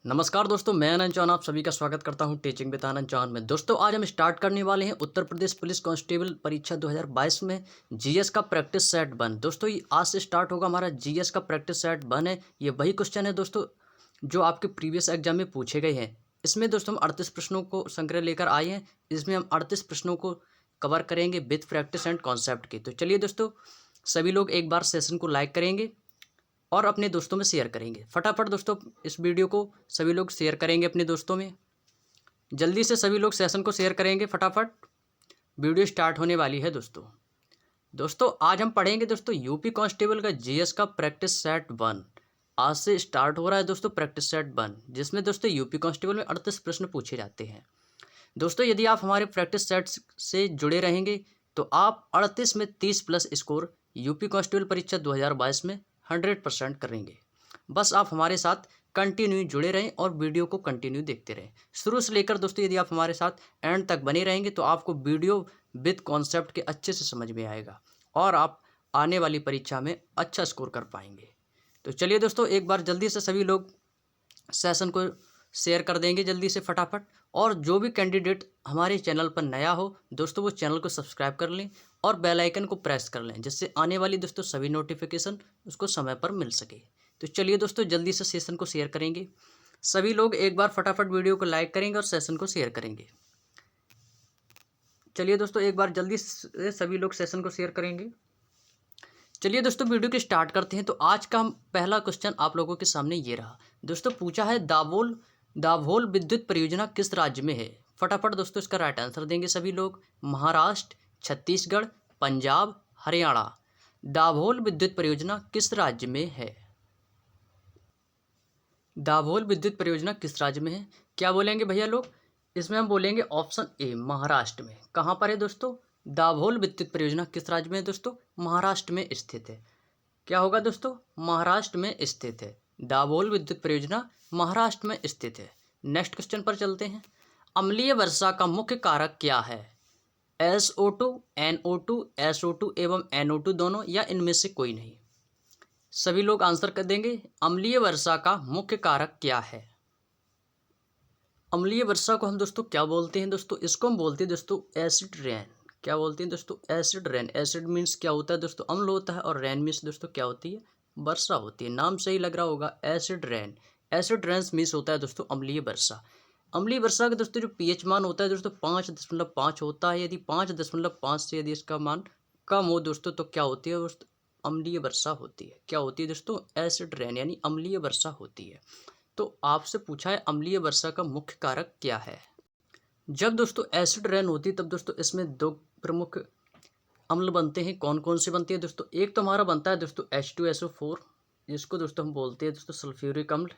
नमस्कार दोस्तों, मैं आनंद चौहान आप सभी का स्वागत करता हूं टीचिंग विद आनंद चौहान में। दोस्तों आज हम स्टार्ट करने वाले हैं उत्तर प्रदेश पुलिस कांस्टेबल परीक्षा 2022 में जीएस का प्रैक्टिस सेट 1। दोस्तों ये आज से स्टार्ट होगा हमारा जीएस का प्रैक्टिस सेट 1 है। ये वही क्वेश्चन है दोस्तों जो आपके प्रीवियस एग्जाम में पूछे गए हैं। इसमें दोस्तों हम 38 प्रश्नों को संग्रह लेकर आए हैं। इसमें हम 38 प्रश्नों को कवर करेंगे विथ प्रैक्टिस एंड कॉन्सेप्ट की। तो चलिए दोस्तों, सभी लोग एक बार सेशन को लाइक करेंगे और अपने दोस्तों में शेयर करेंगे। फटाफट दोस्तों इस वीडियो को सभी लोग शेयर करेंगे अपने दोस्तों में। जल्दी से सभी लोग सेशन को शेयर करेंगे फटाफट। वीडियो स्टार्ट होने वाली है दोस्तों आज हम पढ़ेंगे दोस्तों यूपी कांस्टेबल का जीएस का प्रैक्टिस सेट 1। आज से स्टार्ट हो रहा है दोस्तों प्रैक्टिस सेट 1, जिसमें दोस्तों यूपी कांस्टेबल में 38 प्रश्न पूछे जाते हैं। दोस्तों यदि आप हमारे प्रैक्टिस सेट से जुड़े रहेंगे तो आप 38 में 30+ स्कोर यूपी कांस्टेबल परीक्षा 2022 में 100% करेंगे। बस आप हमारे साथ कंटिन्यू जुड़े रहें और वीडियो को कंटिन्यू देखते रहें शुरू से लेकर। दोस्तों यदि आप हमारे साथ एंड तक बने रहेंगे तो आपको वीडियो विद कॉन्सेप्ट के अच्छे से समझ में आएगा और आप आने वाली परीक्षा में अच्छा स्कोर कर पाएंगे। तो चलिए दोस्तों, एक बार जल्दी से सभी लोग सेशन को शेयर कर देंगे जल्दी से फटाफट। और जो भी कैंडिडेट हमारे चैनल पर नया हो दोस्तों वो चैनल को सब्सक्राइब कर लें और बेल आइकन को प्रेस कर लें, जिससे आने वाली दोस्तों सभी नोटिफिकेशन उसको समय पर मिल सके। तो चलिए दोस्तों जल्दी से सेशन को शेयर करेंगे सभी लोग। एक बार फटाफट वीडियो को लाइक करेंगे और सेशन को शेयर करेंगे। चलिए दोस्तों एक बार जल्दी से सभी लोग सेशन को शेयर करेंगे। चलिए दोस्तों वीडियो को स्टार्ट करते हैं। तो आज का पहला क्वेश्चन आप लोगों के सामने ये रहा। दोस्तों पूछा है दाभोल विद्युत परियोजना किस राज्य में है। फटाफट दोस्तों इसका राइट आंसर देंगे सभी लोग। महाराष्ट्र, छत्तीसगढ़, पंजाब, हरियाणा। दाभोल विद्युत परियोजना किस राज्य में है। दाभोल विद्युत परियोजना किस राज्य में है, क्या बोलेंगे भैया लोग। इसमें हम बोलेंगे ऑप्शन ए महाराष्ट्र में। कहाँ पर है दोस्तों दाभोल विद्युत परियोजना किस राज्य में है दोस्तों, महाराष्ट्र में स्थित है। क्या होगा दोस्तों, महाराष्ट्र में स्थित है। दाभोल विद्युत परियोजना महाराष्ट्र में स्थित है। नेक्स्ट क्वेश्चन पर चलते हैं। अम्लीय वर्षा का मुख्य कारक क्या है। SO2, NO2, SO2 एवं NO2 दोनों, या इनमें से कोई नहीं। सभी लोग आंसर कर देंगे। अम्लीय वर्षा का मुख्य कारक क्या है। अम्लीय वर्षा को हम दोस्तों क्या बोलते हैं दोस्तों, इसको हम बोलते हैं दोस्तों एसिड रेन। क्या बोलते हैं दोस्तों, एसिड रेन। एसिड मीन्स क्या होता है दोस्तों, अम्ल होता है, और रेन मीन्स दोस्तों क्या होती है, वर्षा होती है। नाम से ही लग रहा होगा acid rain. Acid rain means होता है दोस्तों अम्लीय वर्षा। अम्लीय वर्षा का दोस्तों जो pH मान होता है दोस्तों 5.5 होता है। यदि 5.5 से यदि इसका मान कम हो दोस्तों तो क्या होती है दोस्तों, अम्लीय वर्षा होती है। क्या होती है दोस्तों, एसिड रेन यानी अम्लीय वर्षा होती है। तो आपसे पूछा है अम्लीय वर्षा का मुख्य कारक क्या है। जब दोस्तों एसिड रेन होती है तब दोस्तों इसमें दो प्रमुख अम्ल बनते हैं। कौन कौन से बनते हैं दोस्तों, एक तो हमारा बनता है दोस्तों H2SO4, जिसको दोस्तों हम बोलते हैं दोस्तों सल्फ्यूरिक अम्ल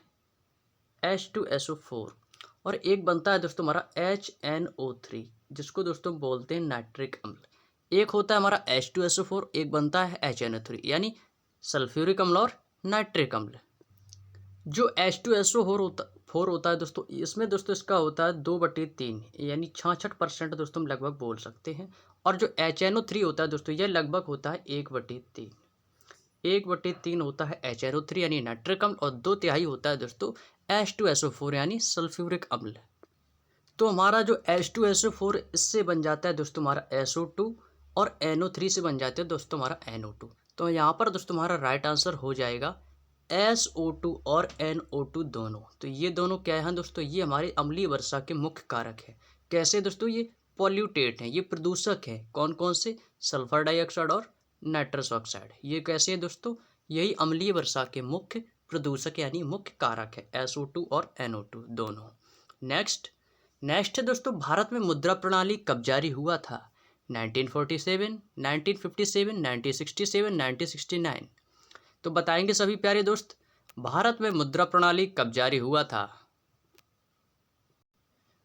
H2SO4, और एक बनता है दोस्तों हमारा HNO3, जिसको दोस्तों बोलते हैं नाइट्रिक अम्ल। एक होता है हमारा H2SO4, एक बनता है HNO3 यानी सल्फ्यूरिक अम्ल और नाइट्रिक अम्ल। जो H2SO4 होता है दोस्तों, इसमें दोस्तों इसका होता है 2/3 यानी 66% दोस्तों हम लगभग बोल सकते हैं। और जो HNO3 होता है दोस्तों, यह लगभग होता है 1/3। 1/3 होता है HNO3 यानी नाइट्रिक अम्ल, और 2/3 होता है दोस्तों H2SO4 यानी सल्फ्यूरिक अम्ल। तो हमारा जो H2SO4 इससे बन जाता है दोस्तों हमारा SO2, और NO3 से बन जाता है दोस्तों हमारा NO2। तो यहाँ पर दोस्तों हमारा राइट आंसर हो जाएगा SO2 और NO2 दोनों। तो ये दोनों क्या है दोस्तों, ये हमारे अम्लीय वर्षा के मुख्य कारक है। कैसे दोस्तों, ये पॉल्यूटेट हैं, ये प्रदूषक हैं। कौन कौन से, सल्फर डाइऑक्साइड और नाइट्रस ऑक्साइड। ये कैसे हैं दोस्तों, यही अम्लीय वर्षा के मुख्य प्रदूषक यानी मुख्य कारक है, SO2 और NO2 दोनों। नेक्स्ट है दोस्तों, भारत में मुद्रा प्रणाली कब जारी हुआ था। 1947, 1957, 1967, 1969। तो बताएंगे सभी प्यारे दोस्त, भारत में मुद्रा प्रणाली कब जारी हुआ था।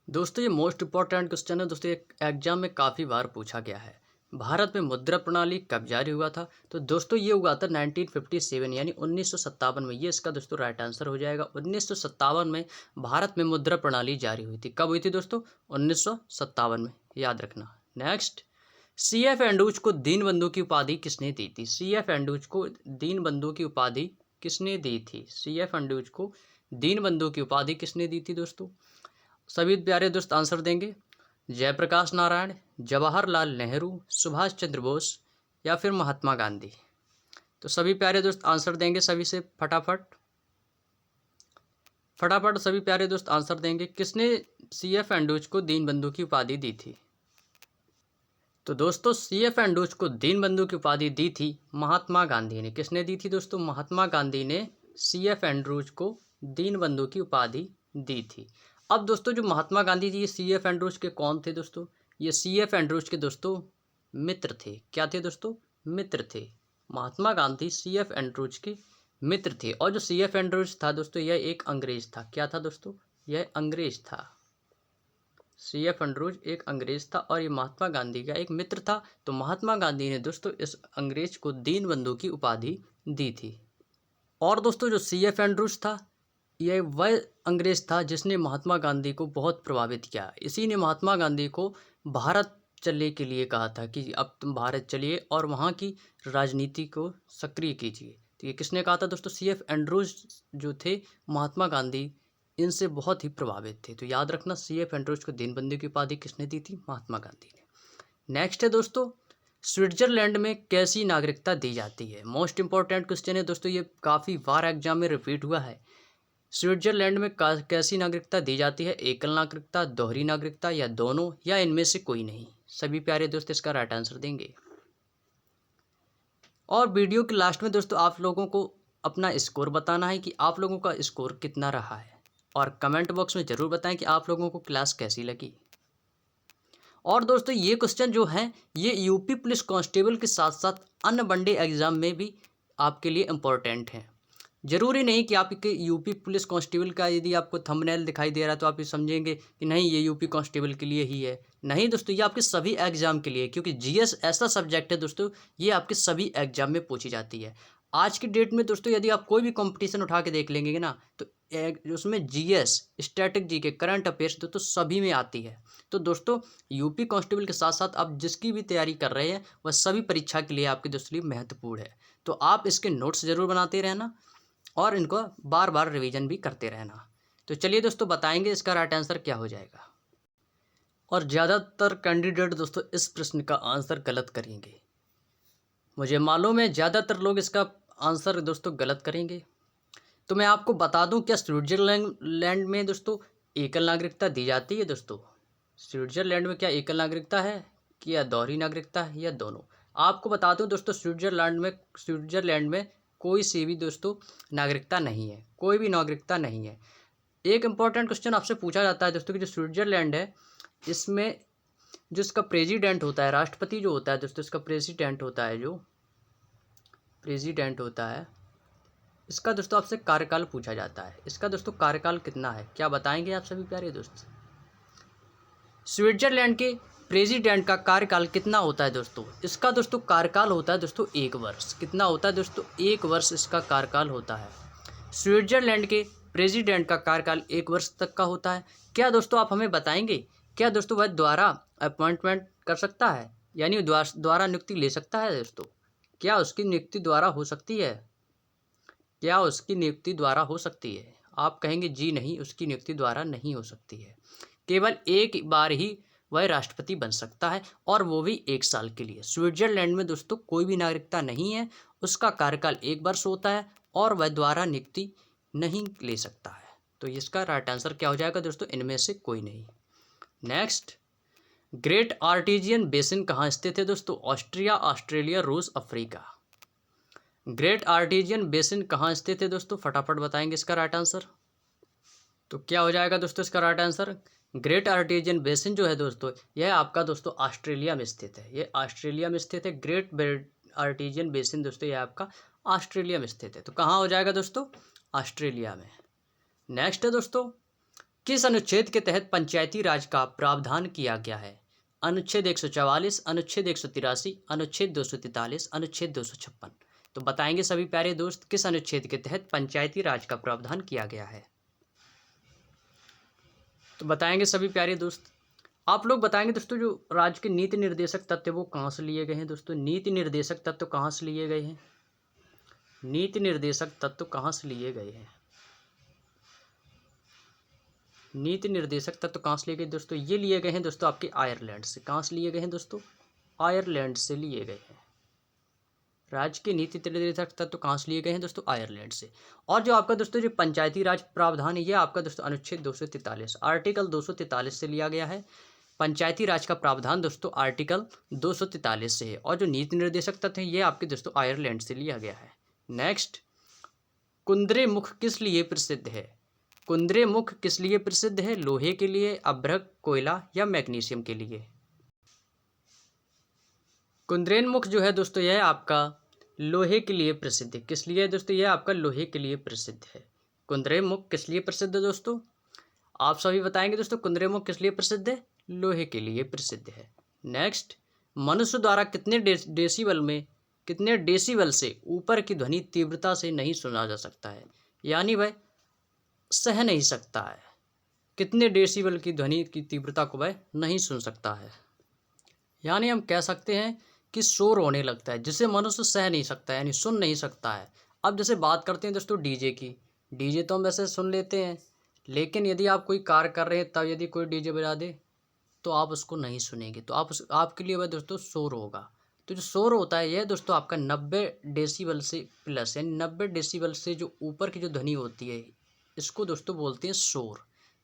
दोस्तों ये मोस्ट इंपॉर्टेंट क्वेश्चन है दोस्तों, एक एग्जाम में काफ़ी बार पूछा गया है। भारत में मुद्रा प्रणाली कब जारी हुआ था। तो दोस्तों ये हुआ था 1957 यानी 1957 में। ये इसका दोस्तों राइट आंसर हो जाएगा। 1957 में भारत में मुद्रा प्रणाली जारी हुई थी। कब हुई थी दोस्तों, 1957 में, याद रखना। नेक्स्ट, CF एंड्रूज को दीनबंधु की उपाधि किसने दी थी। CF एंड्रूज को दीनबंधु की उपाधि किसने दी थी। CF एंड्रूज को दीनबंधु की उपाधि किसने दी थी दोस्तों? सभी प्यारे दोस्त आंसर देंगे। जयप्रकाश नारायण, जवाहरलाल नेहरू, सुभाष चंद्र बोस या फिर महात्मा गांधी। तो सभी प्यारे दोस्त आंसर देंगे सभी से फटाफट फटाफट सभी प्यारे दोस्त आंसर देंगे। किसने CF एंड्रूज को दीनबंधु की उपाधि दी थी? तो दोस्तों CF एंड्रूज को दीनबंधु की उपाधि दी थी महात्मा गांधी ने। किसने दी थी दोस्तों? महात्मा गांधी ने CF एंड्रूज को दीनबंधु की उपाधि दी थी। अब दोस्तों जो महात्मा गांधी जी CF एंड्रूज के कौन थे दोस्तों? ये CF एंड्रूज के दोस्तों मित्र थे। क्या थे दोस्तों? मित्र थे। महात्मा गांधी CF एंड्रूज के मित्र थे। और जो CF एंड्रूज था दोस्तों यह एक अंग्रेज था। क्या था दोस्तों? यह अंग्रेज था। CF एंड्रूज एक अंग्रेज था और ये महात्मा गांधी का एक मित्र था। तो महात्मा गांधी ने दोस्तों इस अंग्रेज को दीनबंधु की उपाधि दी थी। और दोस्तों जो CF एंड्रूज था यह वह अंग्रेज था जिसने महात्मा गांधी को बहुत प्रभावित किया। इसी ने महात्मा गांधी को भारत चलने के लिए कहा था कि अब तुम भारत चलिए और वहाँ की राजनीति को सक्रिय कीजिए। तो ये किसने कहा था दोस्तों? CF एंड्रूज जो थे महात्मा गांधी इनसे बहुत ही प्रभावित थे। तो याद रखना CF एंड्रूज को दीनबंधु की उपाधि किसने दी थी? महात्मा गांधी ने। नेक्स्ट है दोस्तों, स्विट्जरलैंड में कैसी नागरिकता दी जाती है? मोस्ट इंपॉर्टेंट क्वेश्चन है दोस्तों, ये काफ़ी बार एग्जाम में रिपीट हुआ है। स्विट्जरलैंड में कैसी नागरिकता दी जाती है? एकल नागरिकता, दोहरी नागरिकता या दोनों या इनमें से कोई नहीं? सभी प्यारे दोस्त इसका राइट आंसर देंगे। और वीडियो के लास्ट में दोस्तों आप लोगों को अपना स्कोर बताना है कि आप लोगों का स्कोर कितना रहा है, और कमेंट बॉक्स में ज़रूर बताएं कि आप लोगों को क्लास कैसी लगी। और दोस्तों ये क्वेश्चन जो हैं ये यूपी पुलिस कांस्टेबल के साथ साथ अन्य वनडे एग्ज़ाम में भी आपके लिए इम्पोर्टेंट हैं। ज़रूरी नहीं कि आपके यूपी पुलिस कांस्टेबल का यदि आपको थंबनेल दिखाई दे रहा है तो आप ये समझेंगे कि नहीं ये यूपी कांस्टेबल के लिए ही है। नहीं दोस्तों, ये आपके सभी एग्जाम के लिए, क्योंकि GS ऐसा सब्जेक्ट है दोस्तों, ये आपके सभी एग्जाम में पूछी जाती है। आज की डेट में दोस्तों यदि आप कोई भी कंपटीशन उठा के देख लेंगे ना तो उसमें GS, static GK, current affairs दोस्तों सभी में आती है। तो दोस्तों यूपी कांस्टेबल के साथ साथ आप जिसकी भी तैयारी कर रहे हैं वह सभी परीक्षा के लिए आपके दोस्तों लिए महत्वपूर्ण है। तो आप इसके नोट्स ज़रूर बनाते रहना और इनको बार बार रिवीजन भी करते रहना। तो चलिए दोस्तों बताएंगे इसका राइट आंसर क्या हो जाएगा। और ज़्यादातर कैंडिडेट दोस्तों इस प्रश्न का आंसर गलत करेंगे। मुझे मालूम है ज़्यादातर लोग इसका आंसर दोस्तों गलत करेंगे। तो मैं आपको बता दूं, क्या स्विट्जरलैंड में दोस्तों एकल नागरिकता दी जाती है? दोस्तों स्विट्जरलैंड में क्या एकल नागरिकता है कि या दोहरी नागरिकता है या दोनों? आपको बता दूं दोस्तों स्विट्जरलैंड में कोई सी भी दोस्तों नागरिकता नहीं है, कोई भी नागरिकता नहीं है। एक इम्पॉर्टेंट क्वेश्चन आपसे पूछा जाता है दोस्तों कि जो स्विट्जरलैंड है इसमें जो इसका प्रेसिडेंट होता है, राष्ट्रपति जो होता है दोस्तों, इसका प्रेसिडेंट होता है, जो प्रेसिडेंट होता है इसका दोस्तों आपसे कार्यकाल पूछा जाता है। इसका दोस्तों कार्यकाल कितना है, क्या बताएंगे आप सभी प्यारे दोस्त? स्विट्जरलैंड के प्रेसिडेंट का कार्यकाल कितना होता है दोस्तों? इसका दोस्तों कार्यकाल होता है दोस्तों 1 वर्ष। कितना होता है दोस्तों? 1 वर्ष इसका कार्यकाल होता है। स्विट्जरलैंड के प्रेसिडेंट का कार्यकाल 1 वर्ष तक का होता है। क्या दोस्तों आप हमें बताएंगे, क्या दोस्तों वह द्वारा अपॉइंटमेंट कर सकता है, यानी द्वारा नियुक्ति ले सकता है दोस्तों? क्या उसकी नियुक्ति द्वारा हो सकती है? क्या उसकी नियुक्ति द्वारा हो सकती है? आप कहेंगे जी नहीं, उसकी नियुक्ति द्वारा नहीं हो सकती है। केवल एक बार ही वह राष्ट्रपति बन सकता है और वो भी 1 साल के लिए। स्विट्जरलैंड में दोस्तों कोई भी नागरिकता नहीं है, उसका कार्यकाल 1 वर्ष होता है और वह द्वारा नियुक्ति नहीं ले सकता है। तो इसका राइट आंसर क्या हो जाएगा दोस्तों? इनमें से कोई नहीं। नेक्स्ट, ग्रेट आर्टेजियन बेसिन कहाँ स्थित है दोस्तों? ऑस्ट्रिया, ऑस्ट्रेलिया, रूस, अफ्रीका। ग्रेट आर्टेजियन बेसिन कहाँ स्थित है दोस्तों? फटाफट बताएंगे इसका राइट आंसर। तो क्या हो जाएगा दोस्तों इसका राइट आंसर? ग्रेट आर्टेजियन बेसिन जो है दोस्तों यह आपका दोस्तों ऑस्ट्रेलिया में स्थित है। ये ऑस्ट्रेलिया में स्थित है। ग्रेट आर्टेजियन बेसिन दोस्तों यह आपका ऑस्ट्रेलिया में स्थित है। तो कहाँ हो जाएगा दोस्तों? ऑस्ट्रेलिया में। नेक्स्ट है दोस्तों, किस अनुच्छेद के तहत पंचायती राज का प्रावधान किया गया है? अनुच्छेद 144, अनुच्छेद 183, अनुच्छेद 243, अनुच्छेद 256। तो बताएंगे सभी प्यारे दोस्त किस अनुच्छेद के तहत पंचायती राज का प्रावधान किया गया है? तो बताएंगे सभी प्यारे दोस्त। आप लोग बताएंगे दोस्तों जो राज्य के नीति निर्देशक तत्व वो कहाँ से लिए गए हैं दोस्तों? नीति निर्देशक तत्व कहाँ से लिए गए हैं? नीति निर्देशक तत्व कहाँ से लिए गए हैं? नीति निर्देशक तत्व कहाँ से लिए गए दोस्तों? ये लिए गए हैं दोस्तों आपके आयरलैंड से। कहाँ से लिए गए हैं दोस्तों? आयरलैंड से लिए गए हैं। राज्य के नीति निर्देशक तत्व कहाँ से लिए गए हैं दोस्तों? आयरलैंड से। और जो आपका दोस्तों जो पंचायती राज प्रावधान है, ये आपका दोस्तों अनुच्छेद 243 आर्टिकल 243 से लिया गया है। पंचायती राज का प्रावधान दोस्तों आर्टिकल 243 से है। और जो नीति निर्देशक तत्व है, ये आपके दोस्तों आयरलैंड से लिया गया है। नेक्स्ट, कुंद्रेमुख किस लिए प्रसिद्ध है? कुंद्रेमुख किस लिए प्रसिद्ध है? लोहे के लिए, अभ्रक, कोयला या मैग्नीशियम के लिए? कुंद्रेमुख जो है दोस्तों यह आपका लोहे के लिए प्रसिद्ध है। किस लिए दोस्तों? यह आपका लोहे के लिए प्रसिद्ध है। कुंद्रेमुख किस लिए प्रसिद्ध है दोस्तों? आप सभी बताएंगे दोस्तों कुंद्रेमुख किस लिए प्रसिद्ध है? लोहे के लिए प्रसिद्ध है। नेक्स्ट, मनुष्य द्वारा कितने डेसिबल से ऊपर की ध्वनि तीव्रता से नहीं सुना जा सकता है, यानी वह सह नहीं सकता है। कितने डेसिबल की ध्वनि की तीव्रता को वह नहीं सुन सकता है, यानी हम कह सकते हैं कि शोर होने लगता है जिसे मनुष्य सह नहीं सकता है, यानी सुन नहीं सकता है। अब जैसे बात करते हैं दोस्तों डीजे की, डीजे तो हम वैसे सुन लेते हैं, लेकिन यदि आप कोई कार्य कर रहे हैं तब यदि कोई डीजे बजा दे तो आप उसको नहीं सुनेंगे, तो आपके लिए वह दोस्तों शोर होगा। तो जो शोर होता है यह दोस्तों आपका 90 डेसिबल से प्लस, यानी 90 डेसिबल से जो ऊपर की जो ध्वनि होती है, इसको दोस्तों बोलते हैं शोर।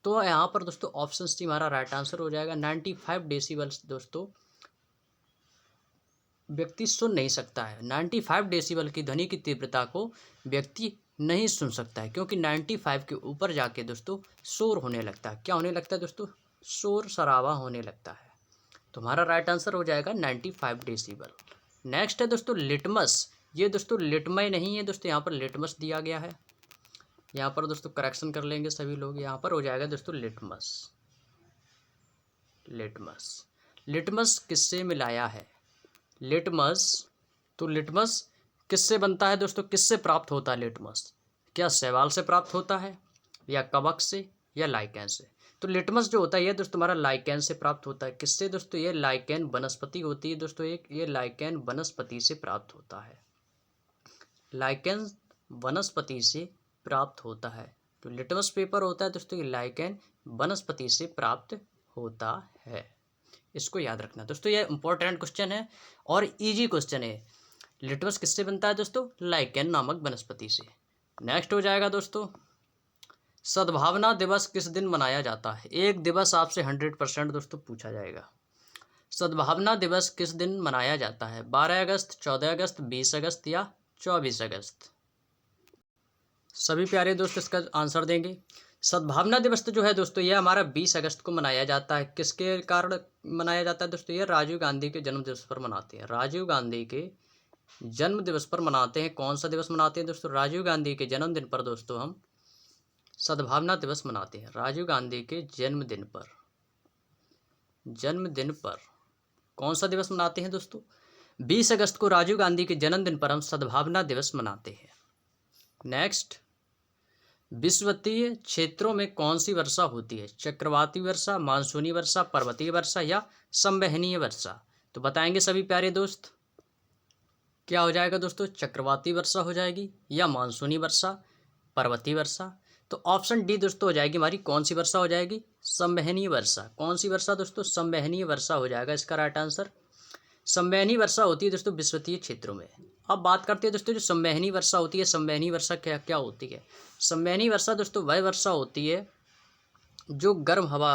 तो यहाँ पर दोस्तों ऑप्शन सी हमारा राइट आंसर हो जाएगा। 95 डेसिबल्स दोस्तों व्यक्ति सुन नहीं सकता है। 95 डेसिबल की ध्वनि की तीव्रता को व्यक्ति नहीं सुन सकता है, क्योंकि 95 के ऊपर जाके दोस्तों शोर होने लगता है। क्या होने लगता है दोस्तों? शोर शराबा होने लगता है। तो हमारा राइट आंसर हो जाएगा 95 डेसिबल। नेक्स्ट है दोस्तों लिटमस। ये दोस्तों लिटमय नहीं है दोस्तों, यहाँ पर लिटमस दिया गया है। यहाँ पर दोस्तों करेक्शन कर लेंगे सभी लोग, यहाँ पर हो जाएगा दोस्तों लिटमस। लिटमस, लिटमस किससे मिलाया है? लिटमस, तो लिटमस किससे बनता है दोस्तों? किससे प्राप्त होता है लिटमस? क्या शैवाल से प्राप्त होता है, या कवक से, या लाइकेन से? तो लिटमस जो होता है ये दोस्तों हमारा लाइकेन से प्राप्त होता है। किससे दोस्तों? ये लाइकेन वनस्पति होती है दोस्तों, एक ये लाइकेन वनस्पति से प्राप्त होता है। लाइकेन वनस्पति से प्राप्त होता है। तो लिटमस पेपर होता है दोस्तों ये लाइकेन वनस्पति से प्राप्त होता है। इसको याद रखना दोस्तों, ये इंपॉर्टेंट क्वेश्चन है और इजी क्वेश्चन है। लिटमस किससे बनता है दोस्तों? लाइकेन नामक वनस्पति से। नेक्स्ट हो जाएगा दोस्तों सद्भावना दिवस किस दिन मनाया जाता है? एक दिवस आपसे 100% दोस्तों पूछा जाएगा। सद्भावना दिवस किस दिन मनाया जाता है? 12 अगस्त, 14 अगस्त, 20 अगस्त या 24 अगस्त? सभी प्यारे दोस्त इसका आंसर देंगे। सद्भावना दिवस तो जो है दोस्तों यह हमारा 20 अगस्त को मनाया जाता है। किसके कारण मनाया जाता है दोस्तों? ये राजीव गांधी के जन्म दिवस पर मनाते हैं। राजीव गांधी के जन्म दिवस पर मनाते हैं। कौन सा दिवस मनाते हैं दोस्तों? राजीव गांधी के जन्मदिन पर दोस्तों हम सद्भावना दिवस मनाते हैं। राजीव गांधी के जन्मदिन पर, जन्मदिन पर कौन सा दिवस मनाते हैं दोस्तों? 20 अगस्त को राजीव गांधी के जन्मदिन पर हम सद्भावना दिवस मनाते हैं। नेक्स्ट, विषुवतीय क्षेत्रों में कौन सी वर्षा होती है? चक्रवाती वर्षा, मानसूनी वर्षा, पर्वतीय वर्षा या संवहनीय वर्षा? तो बताएंगे सभी प्यारे दोस्त। क्या हो जाएगा दोस्तों? चक्रवाती वर्षा हो जाएगी, या मानसूनी वर्षा, पर्वतीय वर्षा? तो ऑप्शन डी दोस्तों हो जाएगी हमारी कौन सी वर्षा हो जाएगी? संवहनीय वर्षा। कौन सी वर्षा दोस्तों? संवहनीय वर्षा हो जाएगा इसका राइट आंसर। संवहनीय वर्षा होती है दोस्तों विषुवतीय क्षेत्रों में। अब बात करते हैं दोस्तों जो संवहनीय वर्षा होती है, संवहनीय वर्षा क्या क्या होती है? संवहनीय वर्षा दोस्तों वह वर्षा होती है जो गर्म हवा,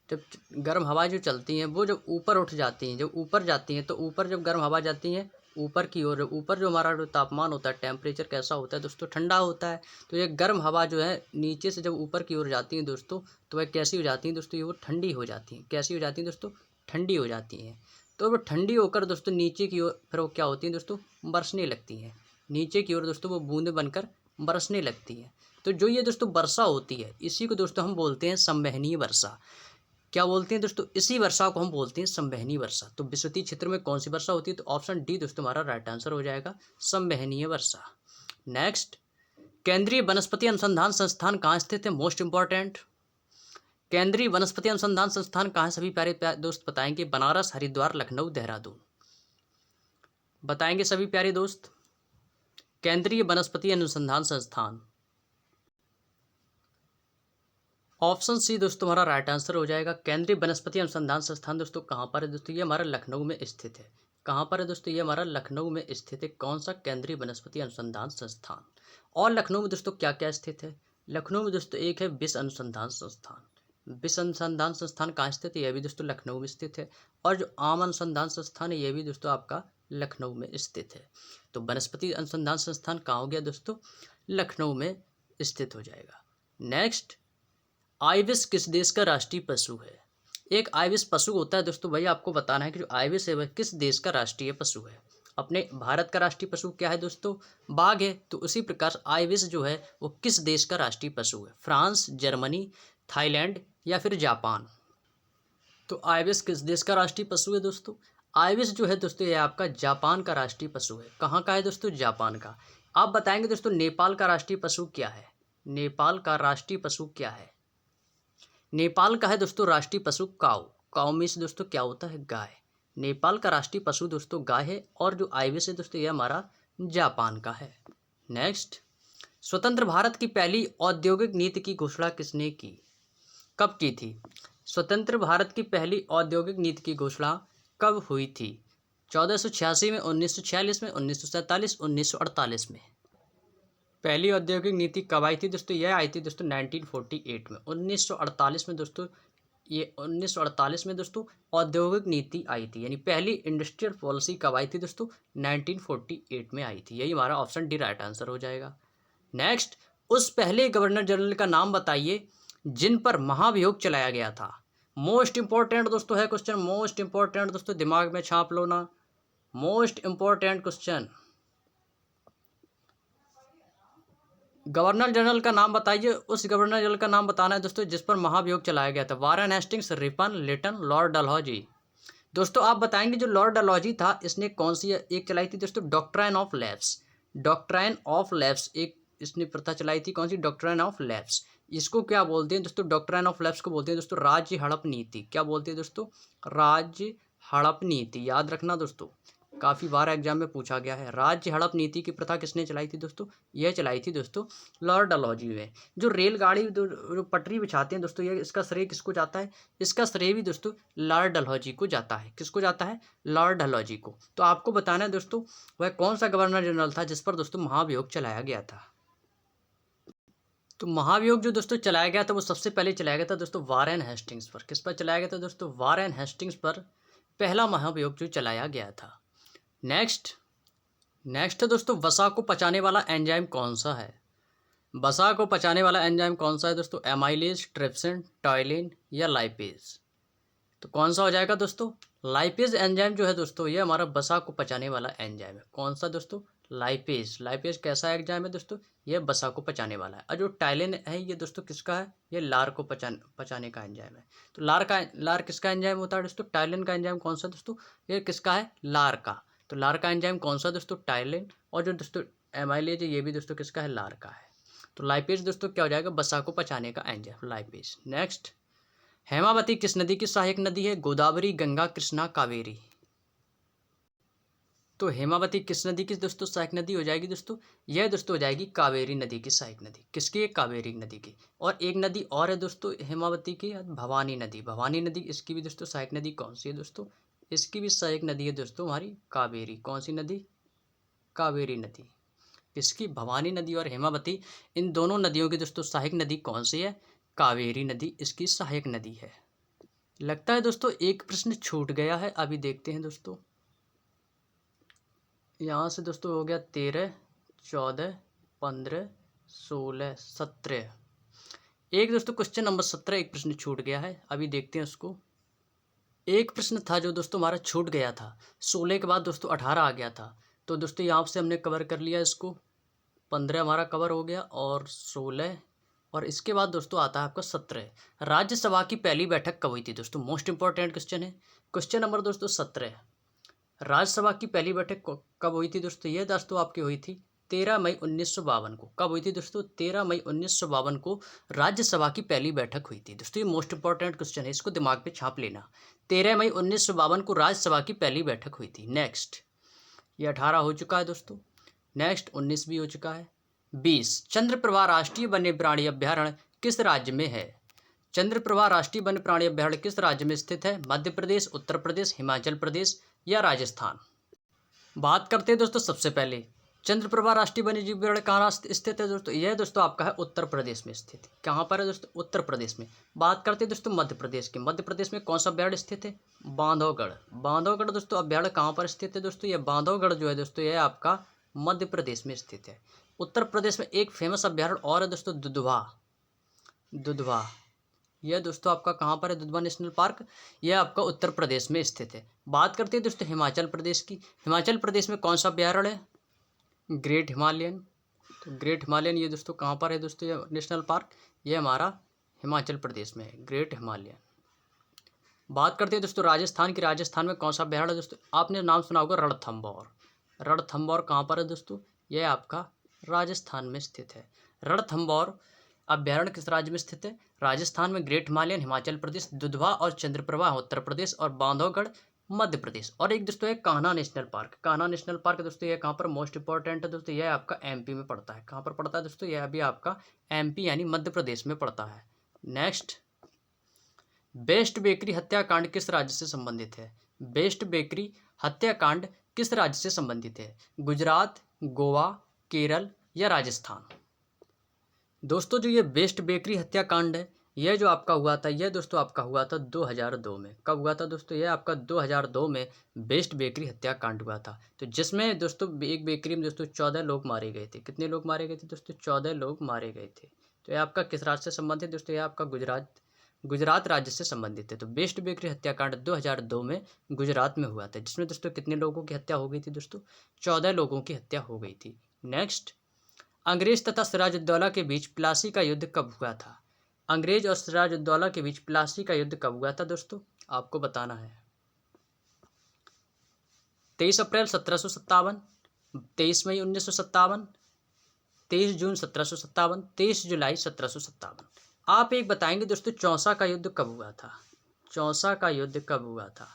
जब गर्म हवा जो चलती हैं वो जब ऊपर उठ जाती हैं, जब ऊपर जाती हैं, तो ऊपर जब गर्म हवा जाती हैं ऊपर की ओर, ऊपर जो हमारा जो तापमान होता है, टेम्परेचर कैसा होता है दोस्तों? ठंडा होता है। तो ये गर्म हवा जो है नीचे से जब ऊपर की ओर जाती हैं दोस्तों, तो वह कैसी हो जाती हैं दोस्तों? ये वो ठंडी हो जाती हैं। कैसी हो जाती हैं दोस्तों? ठंडी हो जाती हैं। तो वो ठंडी होकर दोस्तों नीचे की ओर फिर वो क्या होती हैं दोस्तों? बरसने लगती हैं। नीचे की ओर दोस्तों वो बूंदें बनकर बरसने लगती हैं। तो जो ये दोस्तों वर्षा होती है इसी को दोस्तों हम बोलते हैं संवहनीय वर्षा। क्या बोलते हैं दोस्तों? इसी वर्षा को हम बोलते हैं संवहनीय वर्षा। तो विषुवतीय क्षेत्र में कौन सी वर्षा होती है? तो ऑप्शन डी दोस्तों हमारा राइट आंसर हो जाएगा, संवहनीय वर्षा। नेक्स्ट, केंद्रीय वनस्पति अनुसंधान संस्थान कहाँ स्थित है? मोस्ट इंपॉर्टेंट, केंद्रीय वनस्पति अनुसंधान संस्थान कहाँ है? सभी प्यारे दोस्त बताएंगे। बनारस, हरिद्वार, लखनऊ, देहरादून? बताएंगे सभी प्यारे दोस्त। केंद्रीय वनस्पति अनुसंधान संस्थान ऑप्शन सी दोस्तों हमारा राइट आंसर हो जाएगा। केंद्रीय वनस्पति अनुसंधान संस्थान दोस्तों कहाँ पर है दोस्तों, ये हमारा लखनऊ में स्थित है। कहाँ पर है दोस्तों, ये हमारा लखनऊ में स्थित है। कौन सा केंद्रीय वनस्पति अनुसंधान संस्थान। और लखनऊ में दोस्तों क्या क्या स्थित है, लखनऊ में दोस्तों एक है विश्व अनुसंधान संस्थान। विश्व अनुसंधान संस्थान कहाँ स्थित है, यह भी दोस्तों लखनऊ में स्थित है। और जो आम अनुसंधान संस्थान है ये भी दोस्तों आपका लखनऊ में स्थित है। तो वनस्पति अनुसंधान संस्थान कहाँ हो गया दोस्तों, लखनऊ में स्थित हो जाएगा। नेक्स्ट, आइबिस किस देश का राष्ट्रीय पशु है। एक आइबिस पशु होता है दोस्तों, भाई आपको बताना है कि जो आइबिस है वह किस देश का राष्ट्रीय पशु है। अपने भारत का राष्ट्रीय पशु क्या है दोस्तों, बाघ है। तो उसी प्रकार आइबिस जो है वो किस देश का राष्ट्रीय पशु है, फ्रांस, जर्मनी, थाईलैंड या फिर जापान। तो आइबिस किस देश का राष्ट्रीय पशु है दोस्तों, आइबिस जो है दोस्तों ये आपका जापान का राष्ट्रीय पशु है। कहाँ का है दोस्तों, जापान का। आप बताएंगे दोस्तों नेपाल का राष्ट्रीय पशु क्या है, नेपाल का राष्ट्रीय पशु क्या है। नेपाल का है दोस्तों राष्ट्रीय पशु काऊ। काऊ में से दोस्तों क्या होता है, गाय। नेपाल का राष्ट्रीय पशु दोस्तों गाय है। और जो आइबिस है दोस्तों ये हमारा जापान का है। नेक्स्ट, स्वतंत्र भारत की पहली औद्योगिक नीति की घोषणा किसने की, कब की थी। स्वतंत्र भारत की पहली औद्योगिक नीति की घोषणा कब हुई थी, 1486 में, 1946 में, 1947, 1948 में। पहली औद्योगिक नीति कब आई थी दोस्तों, यह आई थी दोस्तों 1948 में। 1948 में दोस्तों, ये 1948 में दोस्तों औद्योगिक नीति आई थी, यानी पहली इंडस्ट्रियल पॉलिसी कब आई थी दोस्तों, 1948 में आई थी। यही हमारा ऑप्शन डी राइट आंसर हो जाएगा। नेक्स्ट, उस पहले गवर्नर जनरल का नाम बताइए जिन पर महाभियोग चलाया गया था। मोस्ट इंपॉर्टेंट दोस्तों है क्वेश्चन, मोस्ट इंपॉर्टेंट दोस्तों, दिमाग में छाप लो ना, most important question. Governor general का नाम बताइए, उस गवर्नर जनरल का नाम बताना है दोस्तों जिस पर महाभियोग चलाया गया था। Warren Hastings, Ripon, Lytton, Lord Dalhousie. दोस्तों आप बताएंगे जो लॉर्ड डलहौजी था इसने कौन सी एक चलाई थी दोस्तों, doctrine of lapse. Doctrine of lapse एक इसने प्रथा चलाई थी, कौन सी, डॉक्ट्राइन ऑफ लैप्स। इसको क्या बोलते हैं दोस्तों, डॉक्ट्राइन ऑफ लैप्स को बोलते हैं दोस्तों राज्य हड़प नीति। क्या बोलते हैं दोस्तों, राज्य हड़प नीति। याद रखना दोस्तों, काफ़ी बार एग्जाम में पूछा गया है। राज्य हड़प नीति की प्रथा किसने चलाई थी दोस्तों, यह चलाई थी दोस्तों लॉर्ड डलहौजी में। जो रेलगाड़ी जो पटरी बिछाते हैं दोस्तों, ये इसका श्रेय किसको जाता है, इसका श्रेय भी दोस्तों लॉर्ड डलहौजी को जाता है। किसको जाता है, लॉर्ड डलहौजी को। तो आपको बताना है दोस्तों वह कौन सा गवर्नर जनरल था जिस पर दोस्तों महाभियोग चलाया गया था। तो महाभियोग जो दोस्तों चलाया गया था वो सबसे पहले चलाया गया था दोस्तों वारेन हेस्टिंग्स पर। किस पर चलाया गया था दोस्तों, वारेन हेस्टिंग्स पर पहला महाभियोग जो चलाया गया था। नेक्स्ट है दोस्तों, वसा को पचाने वाला एंजाइम कौन सा है। वसा को पचाने वाला एंजाइम कौन सा है दोस्तों, एमाइलेज, ट्रिप्सिन, टॉयलिन या लाइपेज। तो कौन सा हो जाएगा दोस्तों, लाइपेज एंजाइम जो है दोस्तों ये हमारा वसा को पचाने वाला एंजाइम है। कौन सा दोस्तों, लाइपेज। लाइपेज कैसा एंजाइम है दोस्तों, ये वसा को पचाने वाला है। और जो टाइलिन है ये दोस्तों किसका है, ये लार को पचाने का एंजाइम है। तो लार किसका एंजाइम होता है दोस्तों, टाइलिन का एंजाइम कौन सा दोस्तों, ये किसका है, लार का। तो लार का एंजाइम कौन सा दोस्तों, टाइलिन। और जो दोस्तों एमाइलेज है ये भी दोस्तों किसका है, लार का है। तो लाइपेज दोस्तों क्या हो जाएगा, वसा को पचाने का एंजाइम लाइपेज। नेक्स्ट, हेमावती किस नदी की सहायक नदी है, गोदावरी, गंगा, कृष्णा, कावेरी। तो हेमावती किस नदी की दोस्तों सहायक नदी हो जाएगी दोस्तों, यह दोस्तों हो जाएगी कावेरी नदी की सहायक नदी। किसकी, कावेरी नदी की। और एक नदी और है दोस्तों हेमावती की, भवानी नदी। भवानी नदी इसकी भी दोस्तों सहायक नदी कौन सी है दोस्तों, इसकी भी सहायक नदी है दोस्तों हमारी कावेरी। कौन सी नदी, कावेरी नदी। इसकी भवानी नदी और हेमावती, इन दोनों नदियों की दोस्तों सहायक नदी कौन सी है, कावेरी नदी इसकी सहायक नदी है। लगता है दोस्तों एक प्रश्न छूट गया है, अभी देखते हैं दोस्तों। यहाँ से दोस्तों हो गया 13, 14, 15, 16, 17। एक दोस्तों क्वेश्चन नंबर 17 एक प्रश्न छूट गया है, अभी देखते हैं उसको। एक प्रश्न था जो दोस्तों हमारा छूट गया था, 16 के बाद दोस्तों 18 आ गया था। तो दोस्तों यहाँ से हमने कवर कर लिया इसको, 15 हमारा कवर हो गया और 16, और इसके बाद दोस्तों आता है आपका 17। राज्यसभा की पहली बैठक कब हुई थी दोस्तों, मोस्ट इंपॉर्टेंट क्वेश्चन है। क्वेश्चन नंबर दोस्तों 17, राज्यसभा की पहली बैठक कब हुई थी दोस्तों, ये दोस्तों आपकी हुई थी 13 मई 1952 को। कब हुई थी दोस्तों, 13 मई 1952 को राज्यसभा की पहली बैठक हुई थी। दोस्तों ये मोस्ट इंपॉर्टेंट क्वेश्चन है, इसको दिमाग पे छाप लेना। 13 मई 1952 को राज्यसभा की पहली बैठक हुई थी। नेक्स्ट, ये 18 हो चुका है दोस्तों। नेक्स्ट 19 भी हो चुका है। 20, चंद्रप्रभा राष्ट्रीय वन्य प्राणी अभ्यारण्य किस राज्य में है। चंद्रप्रभा राष्ट्रीय वन्य प्राणी अभ्यारण्य किस राज्य में स्थित है? मध्य प्रदेश, उत्तर प्रदेश, हिमाचल प्रदेश या राजस्थान? बात करते हैं दोस्तों सबसे पहले चंद्रप्रभा राष्ट्रीय वन्य जीव अभ्यारण्य कहाँ स्थित है दोस्तों? यह दोस्तों आपका है उत्तर प्रदेश में स्थित। कहाँ पर है दोस्तों? उत्तर प्रदेश में। बात करते हैं दोस्तों मध्य प्रदेश की। मध्य प्रदेश में कौन सा अभ्यारण्य स्थित है? बांधवगढ़। बांधवगढ़ दोस्तों अभ्यारण्य कहाँ पर स्थित है दोस्तों? यह बांधवगढ़ जो है दोस्तों यह आपका मध्य प्रदेश में स्थित है। उत्तर प्रदेश में एक फेमस अभ्यारण्य और है दोस्तों, दुधवा। दुधवा यह दोस्तों आपका कहाँ पर है? दुधवा नेशनल पार्क, यह आपका उत्तर प्रदेश में स्थित है। बात करते हैं दोस्तों हिमाचल प्रदेश की। हिमाचल प्रदेश में कौन सा अभ्यारण्य है? Great Himalayan. तो ग्रेट हिमालयन ये दोस्तों कहाँ पर है दोस्तों? ये नेशनल पार्क, ये हमारा हिमाचल प्रदेश में है, ग्रेट हिमालयन। बात करते हैं दोस्तों राजस्थान की। राजस्थान में कौन सा अभ्यारण्य है दोस्तों? आपने नाम सुना होगा रणथंभौर। रणथंभौर कहाँ पर है दोस्तों? यह आपका राजस्थान में स्थित है। रणथंभौर अभ्यारण्य किस राज्य में स्थित है? राजस्थान में। ग्रेट हिमालयन हिमाचल प्रदेश, दुधवा और चंद्रप्रभा उत्तर प्रदेश और बांधवगढ़ मध्य प्रदेश। और एक दोस्तों है Kanha national park. Kanha national park दोस्तों यह कहाँ पर? मोस्ट इंपॉर्टेंट है दोस्तों, यह आपका एमपी में पड़ता है। कहाँ पर पड़ता है दोस्तों? यह भी आपका एमपी यानी मध्य प्रदेश में पड़ता है। नेक्स्ट, बेस्ट बेकरी हत्याकांड किस राज्य से संबंधित है? बेस्ट बेकरी हत्याकांड किस राज्य से संबंधित है? गुजरात, गोवा, केरल या राजस्थान? दोस्तों जो ये बेस्ट बेकरी हत्याकांड है, यह जो आपका हुआ था, यह दोस्तों आपका हुआ था 2002 में। कब हुआ था दोस्तों? यह आपका 2002 में बेस्ट बेकरी हत्याकांड हुआ था। तो जिसमें दोस्तों एक बेकरी में दोस्तों 14 लोग मारे गए थे। कितने लोग मारे गए थे दोस्तों? 14 लोग मारे गए थे। तो यह आपका किस राज्य से संबंधित है दोस्तों? यह आपका गुजरात राज्य से संबंधित है। तो बेस्ट बेकरी हत्याकांड 2002 में गुजरात में हुआ था, जिसमें दोस्तों कितने लोगों की हत्या हो गई थी दोस्तों? 14 लोगों की हत्या हो गई थी। नेक्स्ट, अंग्रेज तथा सिराजुद्दौला के बीच प्लासी का युद्ध कब हुआ था? अंग्रेज और सिराजुद्दौला के बीच प्लासी का युद्ध कब हुआ था दोस्तों? आपको बताना है। 23 अप्रैल 1757, 23 मई 1957, 23 जून 1757, 23 जुलाई 1757। आप एक बताएंगे दोस्तों चौसा का युद्ध कब हुआ था? चौसा का युद्ध कब हुआ था?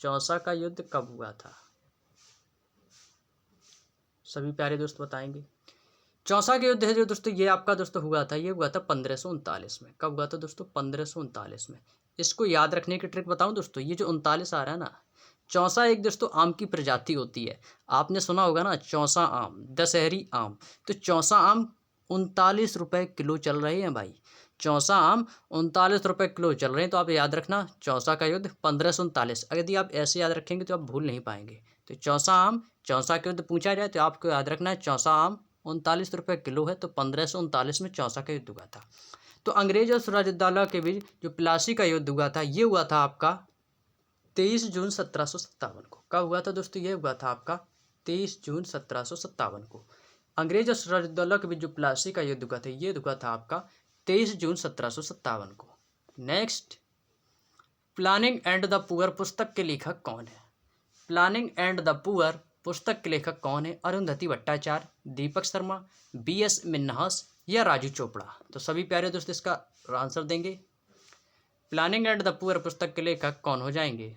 चौसा का युद्ध कब हुआ था? सभी प्यारे दोस्त बताएंगे। चौसा के युद्ध है जो दोस्तों ये आपका दोस्तों हुआ था, ये हुआ था 1539 में। कब हुआ था दोस्तों? 1539 में। इसको याद रखने की ट्रिक बताऊं दोस्तों, ये जो 39 आ रहा है ना, चौसा एक दोस्तों आम की प्रजाति होती है। आपने सुना होगा ना चौसा आम, दशहरी आम। तो चौसा आम 39 रुपये किलो चल रहे हैं भाई। चौसा आम 39 रुपये किलो चल रहे हैं। तो आप याद रखना चौसा का युद्ध 1539। यदि आप ऐसे याद रखेंगे तो आप भूल नहीं पाएंगे। तो चौसा आम, चौसा का युद्ध पूछा जाए तो आपको याद रखना है चौसा आम 39 रुपये किलो है। तो 1539 में चौसा का युद्ध हुआ था। तो अंग्रेज और सिराजुद्दौला के बीच जो प्लासी का युद्ध हुआ था, ये हुआ था आपका 23 जून 1757 को। कब हुआ था दोस्तों? ये हुआ था आपका 23 जून 1757 को। अंग्रेज और सिराजुद्दौला के बीच जो प्लासी का युद्ध हुआ था, ये हुआ था आपका 23 जून 1757 को। Next, planning and the poor पुस्तक के लेखक कौन है? प्लानिंग एंड द पुअर पुस्तक के लेखक कौन है? अरुंधति भट्टाचार्य, दीपक शर्मा, BS मिन्हास या राजू चोपड़ा? तो सभी प्यारे दोस्त इसका आंसर देंगे। प्लानिंग एंड द पुअर पुस्तक के लेखक कौन हो जाएंगे?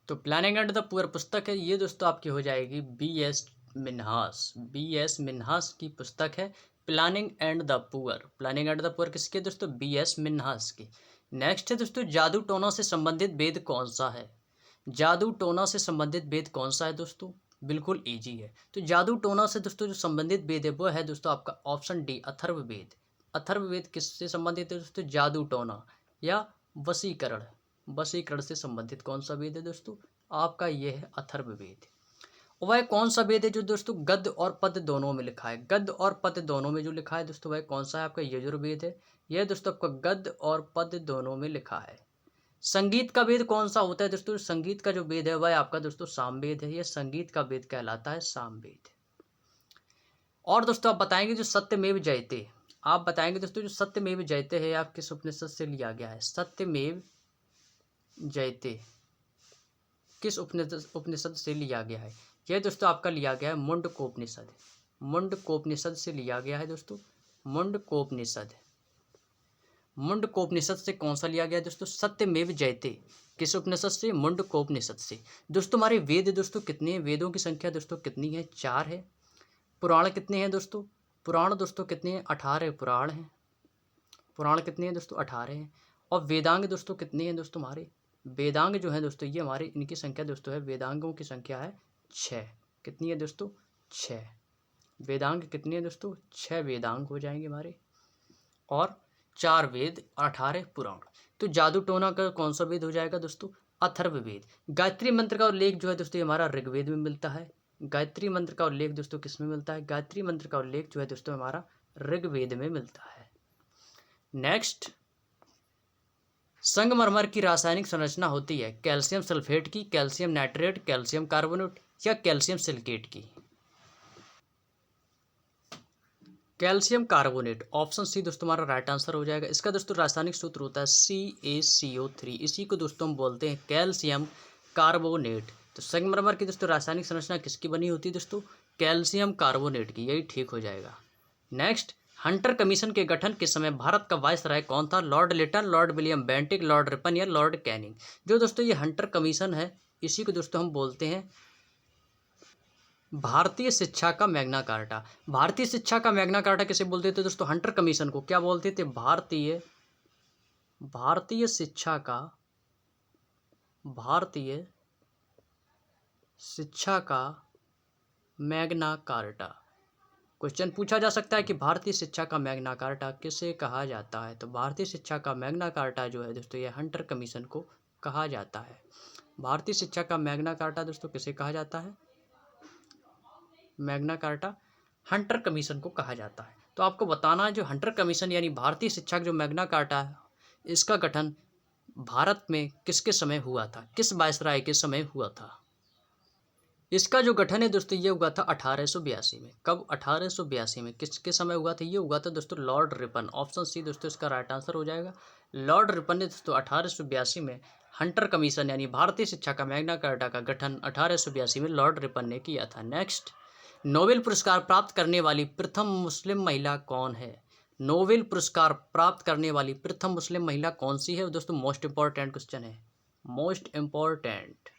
तो प्लानिंग एंड द पुअर पुस्तक है ये दोस्तों आपकी हो जाएगी BS मिन्हास। BS मिन्हास की पुस्तक है planning and the poor. Planning and the poor किसके दोस्तों? BS मिन्हास की। नेक्स्ट है दोस्तों जादू टोना से संबंधित वेद कौन सा है? जादू टोना से संबंधित वेद कौन सा है दोस्तों? बिल्कुल इजी है। तो जादू टोना से दोस्तों जो संबंधित वेद है वो है दोस्तों आपका ऑप्शन डी, अथर्ववेद। अथर्ववेद किससे संबंधित है दोस्तों? जादू टोना या वशीकरण। वशीकरण से संबंधित कौन सा वेद है दोस्तों? आपका यह है अथर्ववेद। वह कौन सा वेद है जो दोस्तों गद्य और पद्य दोनों में लिखा है? गद्य और पद्य दोनों में जो लिखा है दोस्तों वह कौन सा है? आपका यजुर्वेद है। यह दोस्तों आपका गद्य और पद्य दोनों में लिखा है। संगीत का वेद कौन सा होता है दोस्तों? संगीत का जो वेद है वह आपका दोस्तों सामवेद है। यह संगीत का वेद कहलाता है सामवेद। और दोस्तों आप बताएंगे जो सत्यमेव जयते, आप बताएंगे दोस्तों जो सत्यमेव जयते है आप किस उपनिषद से लिया गया है? सत्यमेव जयते किस उपनिषद से लिया गया है? यह दोस्तों आपका लिया गया है मुंडकोपनिषद। मुंडकोपनिषद से लिया गया है दोस्तों, मुंडकोपनिषद। मुंडकोपनिषद से कौन सा लिया गया है दोस्तों? सत्यमेव जयते। किस उपनिषद से? मुंडकोपनिषद से। दोस्तों हमारे वेद दोस्तों कितने हैं? वेदों की संख्या दोस्तों कितनी है? 4 है। पुराण कितने हैं दोस्तों? पुराण दोस्तों कितने हैं? 18 पुराण हैं। पुराण कितनी है दोस्तों? 18 हैं। और वेदांग दोस्तों कितनी है दोस्तों हमारे? वेदांग जो है दोस्तों ये हमारे इनकी संख्या दोस्तों है, वेदांगों की संख्या है 6। कितनी है दोस्तों? 6। वेदांग कितनी है दोस्तों? 6 वेदांग हो जाएंगे हमारे, और 4 वेद, 18 पुराण। तो जादू टोना का कौन सा वेद हो जाएगा दोस्तों? अथर्ववेद। गायत्री मंत्र का उल्लेख जो है दोस्तों ये हमारा ऋग्वेद में मिलता है। गायत्री मंत्र का उल्लेख दोस्तों किस में मिलता है? गायत्री मंत्र का उल्लेख जो है दोस्तों हमारा ऋग्वेद में मिलता है। नेक्स्ट, संगमरमर की रासायनिक संरचना होती है कैल्शियम सल्फेट की, कैल्शियम नाइट्रेट, कैल्शियम कार्बोनेट या कैल्शियम सिलिकेट की? कैल्शियम कार्बोनेट, ऑप्शन सी दोस्तों हमारा राइट आंसर हो जाएगा। इसका दोस्तों रासायनिक सूत्र होता है CaCO3। इसी को दोस्तों हम बोलते हैं कैल्शियम कार्बोनेट। तो संगमरमर की दोस्तों रासायनिक संरचना किसकी बनी होती है दोस्तों? कैल्शियम कार्बोनेट की, यही ठीक हो जाएगा। नेक्स्ट, हंटर कमीशन के गठन के समय भारत का वायसराय कौन था? Lord Lytton, Lord William Bentinck, Lord Ripon या लॉर्ड कैनिंग? जो दोस्तों ये हंटर कमीशन है, इसी को दोस्तों हम बोलते हैं भारतीय शिक्षा का मैग्ना कार्टा। भारतीय शिक्षा का मैग्ना कार्टा किसे बोलते थे दोस्तों? हंटर कमीशन को क्या बोलते थे? भारतीय शिक्षा का मैग्ना कार्टा। क्वेश्चन पूछा जा सकता है कि भारतीय शिक्षा का मैग्ना कार्टा किसे कहा जाता है? तो भारतीय शिक्षा का मैग्ना कार्टा जो है दोस्तों ये हंटर कमीशन को कहा जाता है। भारतीय शिक्षा का मैग्ना कार्टा दोस्तों किसे कहा जाता है? मैग्ना कार्टा हंटर कमीशन को कहा जाता है। तो आपको बताना है जो हंटर कमीशन यानी भारतीय शिक्षा का जो मैग्ना कार्टा है, इसका गठन भारत में किसके समय हुआ था? किस वायसराय के समय हुआ था? इसका जो गठन है दोस्तों ये हुआ था 1882 में। कब? 1882 में। किसके समय हुआ था? ये हुआ था दोस्तों लॉर्ड रिपन। ऑप्शन सी दोस्तों इसका राइट आंसर हो जाएगा। लॉर्ड रिपन ने दोस्तों 1882 में हंटर कमीशन यानी भारतीय शिक्षा का मैग्ना कार्टा का गठन 1882 में लॉर्ड रिपन ने किया था। नेक्स्ट, नोबेल पुरस्कार प्राप्त करने वाली प्रथम मुस्लिम महिला कौन है? नोबेल पुरस्कार प्राप्त करने वाली प्रथम मुस्लिम महिला कौन सी है दोस्तों? मोस्ट इंपॉर्टेंट क्वेश्चन है, मोस्ट इंपॉर्टेंट।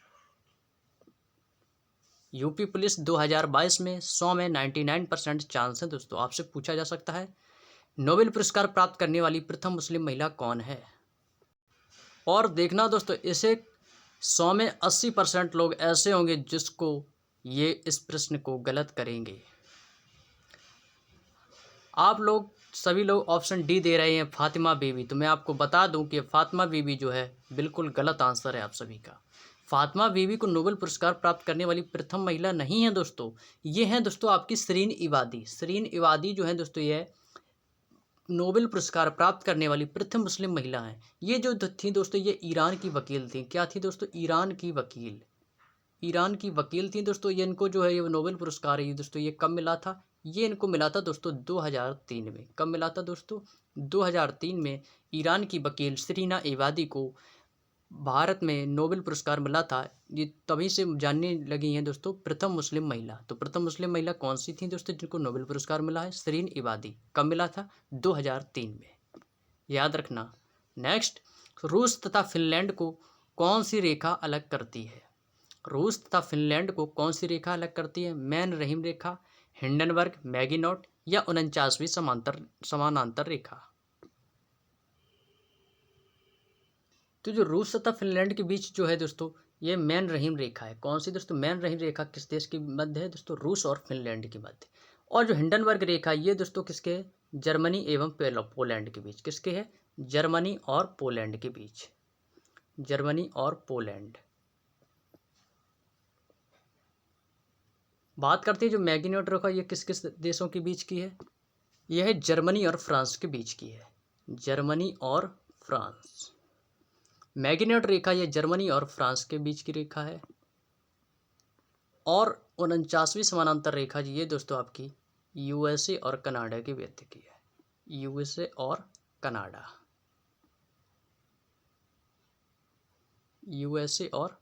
यूपी पुलिस 2022 में 100 में 99% चांस है दोस्तों, आपसे पूछा जा सकता है नोबेल पुरस्कार प्राप्त करने वाली प्रथम मुस्लिम महिला कौन है? और देखना दोस्तों, इसे 100 में 80% लोग ऐसे होंगे जिसको ये इस प्रश्न को गलत करेंगे। आप लोग सभी लोग ऑप्शन डी दे रहे हैं फातिमा बीवी, तो मैं आपको बता दूं कि फातिमा बीवी जो है बिल्कुल गलत आंसर है आप सभी का। फातिमा बीवी को नोबेल पुरस्कार प्राप्त करने वाली प्रथम महिला नहीं है दोस्तों, ये हैं दोस्तों आपकी शरीन इबादी। शरीन इबादी जो है दोस्तों ये नोबेल पुरस्कार प्राप्त करने वाली प्रथम मुस्लिम महिला हैं। ये जो थी दोस्तों ये ईरान की वकील थी। क्या थी दोस्तों? ईरान की वकील। ईरान की वकील थी दोस्तों। ये इनको जो है ये नोबेल पुरस्कार है दोस्तों ये कब मिला था? ये इनको मिला था दोस्तों 2003 में। कब मिला था दोस्तों? 2003 में ईरान की वकील शरीना इबादी को भारत में नोबेल पुरस्कार मिला था। ये तभी से जानने लगी हैं दोस्तों प्रथम मुस्लिम महिला। तो प्रथम मुस्लिम महिला कौन सी थी दोस्तों जिनको नोबेल पुरस्कार मिला है? शरीन इबादी। कब मिला था? 2003 में, याद रखना। नेक्स्ट, रूस तथा फिनलैंड को कौन सी रेखा अलग करती है? रूस तथा फिनलैंड को कौन सी रेखा अलग करती है? मैन रहीम रेखा, हिंडनबर्ग, मैगिनॉट या 49वीं समानांतर रेखा? तो जो रूस तथा फिनलैंड के बीच जो है दोस्तों ये मैन रहीम रेखा है। कौन सी दोस्तों? मैन रहीम रेखा किस देश के मध्य है दोस्तों? रूस और फिनलैंड के मध्य। और जो हिंडनबर्ग रेखा ये दोस्तों किसके है? जर्मनी एवं पोलैंड के बीच। किसके है? जर्मनी और पोलैंड के बीच। जर्मनी और पोलैंड। बात करते हैं जो मैगिनॉट रेखा ये किस किस देशों के बीच की है? यह है जर्मनी और फ्रांस के बीच की है। जर्मनी और फ्रांस। मैगिनॉट रेखा ये जर्मनी और फ्रांस के बीच की रेखा है। और 49वीं समानांतर रेखा जी ये दोस्तों आपकी यूएसए और कनाडा के बीच की है। यूएसए और कनाडा। यूएसए और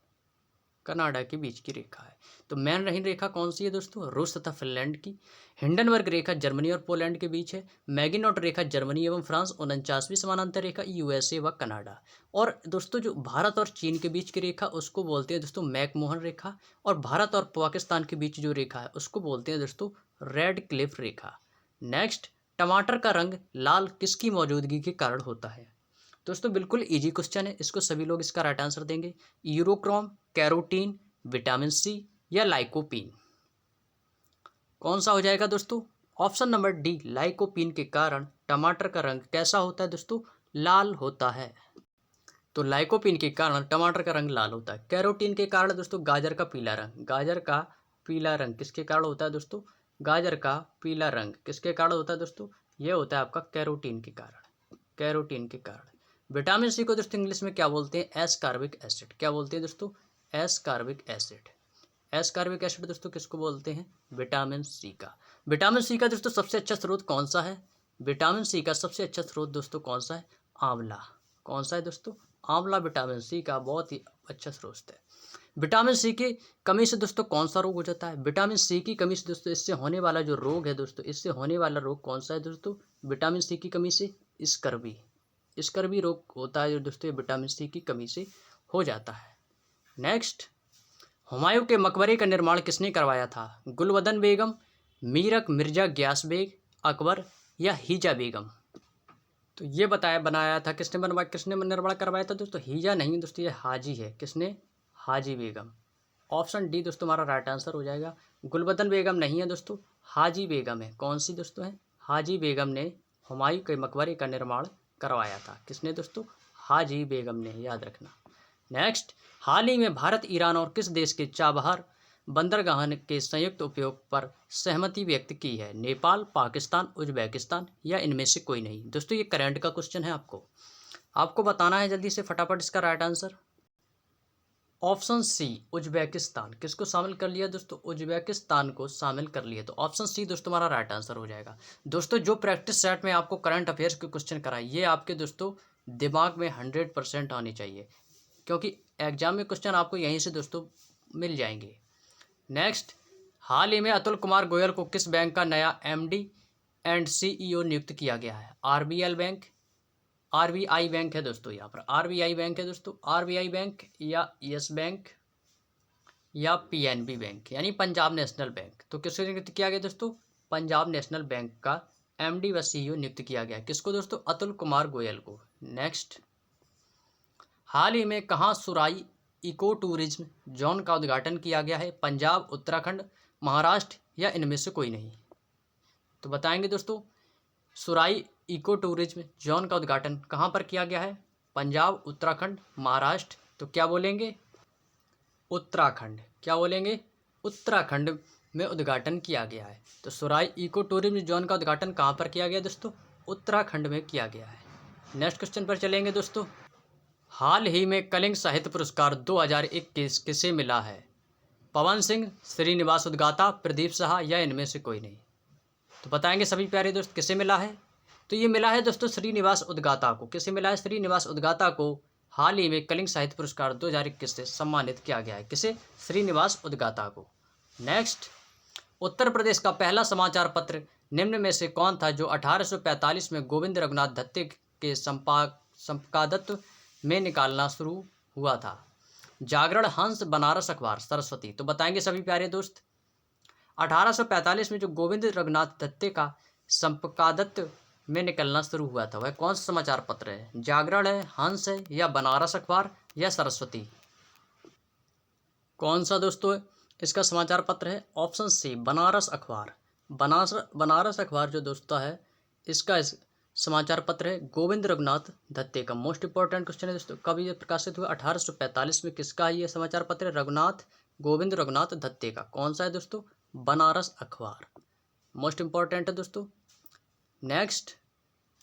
कनाडा के बीच की रेखा है। तो मैन रहीम रेखा कौन सी है दोस्तों? रूस तथा फिनलैंड की। हिंडनबर्ग रेखा जर्मनी और पोलैंड के बीच है। मैगिनॉट रेखा जर्मनी एवं फ्रांस। 49वीं समानांतर रेखा यूएसए व कनाडा। और दोस्तों जो भारत और चीन के बीच की रेखा उसको बोलते हैं दोस्तों मैकमोहन रेखा। और भारत और पाकिस्तान के बीच जो रेखा है उसको बोलते हैं दोस्तों रेड क्लिफ रेखा। नेक्स्ट, टमाटर का रंग लाल किसकी मौजूदगी के कारण होता है? दोस्तों बिल्कुल इजी क्वेश्चन है, इसको सभी लोग इसका राइट आंसर देंगे। यूरोक्रोम, कैरोटीन, विटामिन सी या लाइकोपीन। कौन सा हो जाएगा दोस्तों? ऑप्शन नंबर डी, लाइकोपीन के कारण टमाटर का रंग कैसा होता है दोस्तों? लाल होता है। तो लाइकोपीन के कारण टमाटर का रंग लाल होता है। कैरोटीन के कारण दोस्तों गाजर का पीला रंग, गाजर का पीला रंग किसके कारण होता है दोस्तों? गाजर का पीला रंग किसके कारण होता है दोस्तों? ये होता है आपका कैरोटीन के कारण, कैरोटीन के कारण। विटामिन सी को दोस्तों इंग्लिश में क्या बोलते हैं? एसकार्बिक एसिड। क्या बोलते हैं दोस्तों? एसकार्बिक एसिड। एसकार्बिक एसिड दोस्तों किसको बोलते हैं? विटामिन सी का। विटामिन सी का दोस्तों सबसे अच्छा स्रोत कौन सा है? विटामिन सी का सबसे अच्छा स्रोत दोस्तों कौन सा है? आंवला। कौन सा है दोस्तों? आंवला विटामिन सी का बहुत ही अच्छा स्रोत है। विटामिन सी की कमी से दोस्तों कौन सा रोग हो जाता है? विटामिन सी की कमी से दोस्तों इससे होने वाला जो रोग है दोस्तों, इससे होने वाला रोग कौन सा है दोस्तों? विटामिन सी की कमी से स्कर्वी। स्कर्वी रोग होता है जो दोस्तों विटामिन सी की कमी से हो जाता है। नेक्स्ट, हुमायूं के मकबरे का निर्माण किसने करवाया था? गुलबदन बेगम, मीरक मिर्जा ग्यास बेग, अकबर या हिजा बेगम। तो ये बनाया था किसने निर्माण करवाया था दोस्तों? हिजा नहीं दोस्तों, ये हाजी है। किसने? हाजी बेगम। ऑप्शन डी दोस्तों हमारा राइट आंसर हो जाएगा। गुलबदन बेगम नहीं है दोस्तों, हाजी बेगम है। कौन सी दोस्तों है? हाजी बेगम ने हुमायूं के मकबरे का निर्माण करवाया था। किसने दोस्तों? हाजी बेगम ने, याद रखना। नेक्स्ट, हाल ही में भारत, ईरान और किस देश के चाबहार बंदरगाह के संयुक्त उपयोग पर सहमति व्यक्त की है? नेपाल, पाकिस्तान, उज्बेकिस्तान या इनमें से कोई नहीं। दोस्तों ये करंट का क्वेश्चन है, आपको बताना है जल्दी से फटाफट इसका right answer. Option C, Uzbekistan. किसको शामिल कर लिया दोस्तों? उज्बेकिस्तान को शामिल कर लिया। तो ऑप्शन सी दोस्तों हमारा राइट आंसर हो जाएगा। दोस्तों जो प्रैक्टिस सेट में आपको करंट अफेयर्स के क्वेश्चन कराए, ये आपके दोस्तों दिमाग में 100% आनी चाहिए, क्योंकि एग्जाम में क्वेश्चन आपको यहीं से दोस्तों मिल जाएंगे। नेक्स्ट, हाल ही में अतुल कुमार गोयल को किस बैंक का नया एमडी एंड सीईओ नियुक्त किया गया है? आरबीएल बैंक, आरबीआई बैंक है दोस्तों, यहाँ पर आरबीआई बैंक है दोस्तों, आरबीआई बैंक या यस बैंक या पीएनबी बैंक यानी पंजाब नेशनल बैंक। तो किसको नियुक्त किया गया दोस्तों? पंजाब नेशनल बैंक का एमडी व सीईओ नियुक्त किया गया। किसको दोस्तों? अतुल कुमार गोयल को। नेक्स्ट, हाल ही में कहाँ सुराई इको टूरिज्म जोन का उद्घाटन किया गया है? पंजाब, उत्तराखंड, महाराष्ट्र या इनमें से कोई नहीं। तो बताएंगे दोस्तों, सुराई इको टूरिज्म जोन का उद्घाटन कहाँ पर किया गया है? पंजाब, उत्तराखंड, महाराष्ट्र। तो क्या बोलेंगे? उत्तराखंड। क्या बोलेंगे? उत्तराखंड में उद्घाटन किया गया है। तो सुराई इको टूरिज्म जोन का उद्घाटन कहाँ पर किया गया दोस्तों? उत्तराखंड में किया गया है। नेक्स्ट क्वेश्चन पर चलेंगे दोस्तों। हाल ही में कलिंग साहित्य पुरस्कार 2021 किसे मिला है? पवन सिंह, श्रीनिवास उद्गाता, प्रदीप साहा या इनमें से कोई नहीं। तो बताएंगे सभी प्यारे दोस्त किसे मिला है? तो ये मिला है दोस्तों श्रीनिवास उद्गाता को। किसे मिला है? श्रीनिवास उद्गाता को हाल ही में कलिंग साहित्य पुरस्कार 2021 से सम्मानित किया गया है। किसे? श्रीनिवास उद्गाता को। नेक्स्ट, उत्तर प्रदेश का पहला समाचार पत्र निम्न में से कौन था जो 1845 में गोविंद रघुनाथ दत्ते के संपादत्व में निकालना शुरू हुआ था? जागरण, हंस, बनारस अखबार, सरस्वती। तो बताएंगे सभी प्यारे दोस्त, 1845 में जो गोविंद रघुनाथ दत्ते का संपादत्व में निकलना शुरू हुआ था वह कौन सा समाचार पत्र है? जागरण है, हंस है या बनारस अखबार या सरस्वती? कौन सा दोस्तों इसका समाचार पत्र है? ऑप्शन सी, बनारस अखबार। बनारस अखबार जो दोस्तों है इसका समाचार पत्र है गोविंद रघुनाथ दत्ते का। मोस्ट इंपॉर्टेंट क्वेश्चन है दोस्तों, कब ये प्रकाशित हुआ? 1845 में। किसका है ये समाचार पत्र? गोविंद रघुनाथ दत्ते का। कौन सा है दोस्तों? बनारस अखबार। मोस्ट इंपॉर्टेंट है दोस्तों। नेक्स्ट,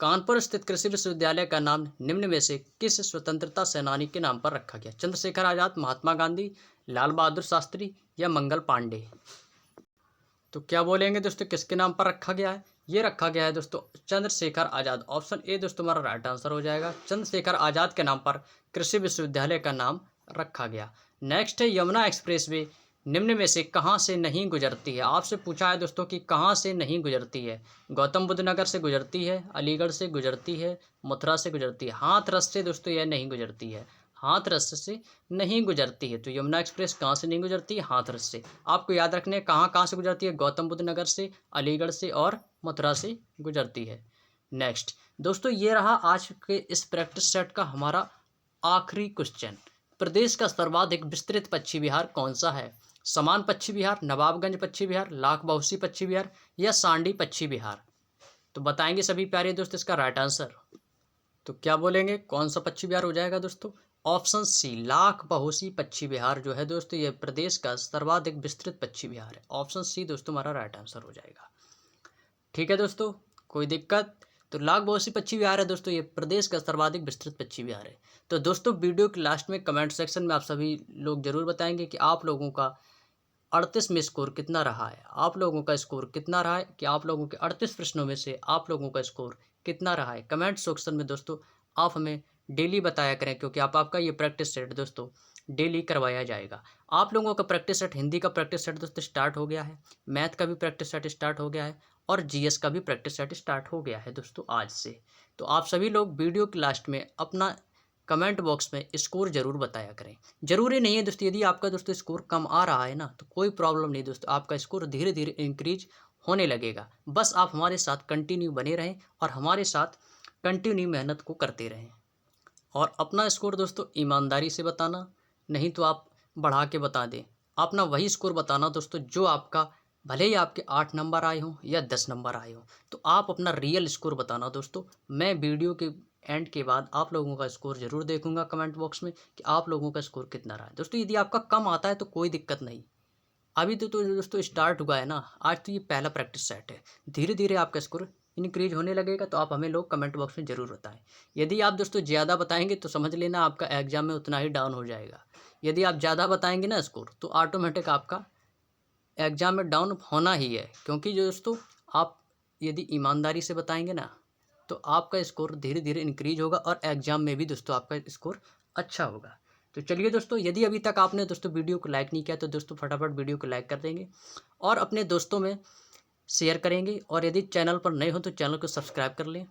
कानपुर स्थित कृषि विश्वविद्यालय का नाम निम्न में से किस स्वतंत्रता सेनानी के नाम पर रखा गया? चंद्रशेखर आजाद, महात्मा गांधी, लाल बहादुर शास्त्री या मंगल पांडे? तो क्या बोलेंगे दोस्तों, किसके नाम पर रखा गया है? ये रखा गया है दोस्तों चंद्रशेखर आजाद। ऑप्शन ए दोस्तों हमारा राइट आंसर हो जाएगा। चंद्रशेखर आजाद के नाम पर कृषि विश्वविद्यालय का नाम रखा गया। नेक्स्ट है, यमुना एक्सप्रेस वे निम्न में से कहाँ से नहीं गुजरती है? आपसे पूछा है दोस्तों कि कहाँ से नहीं गुजरती है। गौतम बुद्ध नगर से गुजरती है, अलीगढ़ से गुजरती है, मथुरा से गुजरती है। हाथरस से दोस्तों यह नहीं गुजरती है। हाथरस से नहीं गुजरती है। तो यमुना एक्सप्रेस कहाँ से नहीं गुजरती है? हाथरस से। आपको याद रखने कहाँ कहाँ से गुजरती है? गौतम बुद्ध नगर से, अलीगढ़ से और मथुरा से गुजरती है। नेक्स्ट दोस्तों, ये रहा आज के इस प्रैक्टिस सेट का हमारा आखिरी क्वेश्चन। प्रदेश का सर्वाधिक विस्तृत पश्चिमी बिहार कौन सा है? समान पश्चिमी बिहार, नवाबगंज पश्चिमी बिहार, लाख बाउसी पश्चिमी बिहार या सांडी पश्चिमी बिहार? तो बताएंगे सभी प्यारे दोस्त इसका राइट आंसर। तो क्या बोलेंगे, कौन सा पश्चिमी बिहार हो जाएगा दोस्तों? ऑप्शन सी, लाख बाउसी पश्चिमी बिहार जो है दोस्तों, ये प्रदेश का सर्वाधिक विस्तृत पश्चिमी बिहार है। ऑप्शन सी दोस्तों हमारा राइट आंसर हो जाएगा। ठीक है दोस्तों, कोई दिक्कत? तो लाख बाउसी पश्चिमी बिहार है दोस्तों, ये प्रदेश का सर्वाधिक विस्तृत पश्चिमी बिहार है। तो दोस्तों वीडियो के लास्ट में कमेंट सेक्शन में आप सभी लोग जरूर बताएंगे कि आप लोगों का 38 में स्कोर कितना रहा है। आप लोगों का स्कोर कितना रहा है कि आप लोगों के 38 प्रश्नों में से आप लोगों का स्कोर कितना रहा है? कमेंट सेक्शन में दोस्तों आप हमें डेली बताया करें, क्योंकि आपका ये प्रैक्टिस सेट दोस्तों डेली करवाया जाएगा। आप लोगों का प्रैक्टिस सेट, हिंदी का प्रैक्टिस सेट दोस्तों स्टार्ट हो गया है, मैथ का भी प्रैक्टिस सेट स्टार्ट हो गया है और जीएस का भी प्रैक्टिस सेट स्टार्ट हो गया है दोस्तों आज से। तो आप सभी लोग वीडियो के लास्ट में अपना कमेंट बॉक्स में स्कोर जरूर बताया करें। जरूरी नहीं है दोस्तों, यदि आपका दोस्तों स्कोर कम आ रहा है ना तो कोई प्रॉब्लम नहीं दोस्तों, आपका स्कोर धीरे धीरे इंक्रीज होने लगेगा। बस आप हमारे साथ कंटिन्यू बने रहें और हमारे साथ कंटिन्यू मेहनत को करते रहें। और अपना स्कोर दोस्तों ईमानदारी से बताना, नहीं तो आप बढ़ा के बता दें। अपना वही स्कोर बताना दोस्तों जो आपका, भले ही आपके 8 नंबर आए हों या 10 नंबर आए हों, तो आप अपना रियल स्कोर बताना दोस्तों। मैं वीडियो के एंड के बाद आप लोगों का स्कोर जरूर देखूंगा कमेंट बॉक्स में कि आप लोगों का स्कोर कितना रहा है। दोस्तों यदि आपका कम आता है तो कोई दिक्कत नहीं, अभी तो दोस्तों स्टार्ट हुआ है ना, आज तो ये पहला प्रैक्टिस सेट है। धीरे धीरे आपका स्कोर इंक्रीज होने लगेगा। तो आप हमें लोग कमेंट बॉक्स में ज़रूर बताएं। यदि आप दोस्तों ज़्यादा बताएंगे तो समझ लेना आपका एग्जाम में उतना ही डाउन हो जाएगा। यदि आप ज़्यादा बताएंगे ना स्कोर, तो ऑटोमेटिक आपका एग्जाम में डाउन होना ही है। क्योंकि जो दोस्तों आप यदि ईमानदारी से बताएंगे ना तो आपका स्कोर धीरे धीरे इंक्रीज होगा और एग्जाम में भी दोस्तों आपका स्कोर अच्छा होगा। तो चलिए दोस्तों, यदि अभी तक आपने दोस्तों वीडियो को लाइक नहीं किया तो दोस्तों फटाफट वीडियो को लाइक कर देंगे और अपने दोस्तों में शेयर करेंगे। और यदि चैनल पर नए हो तो चैनल को सब्सक्राइब कर लें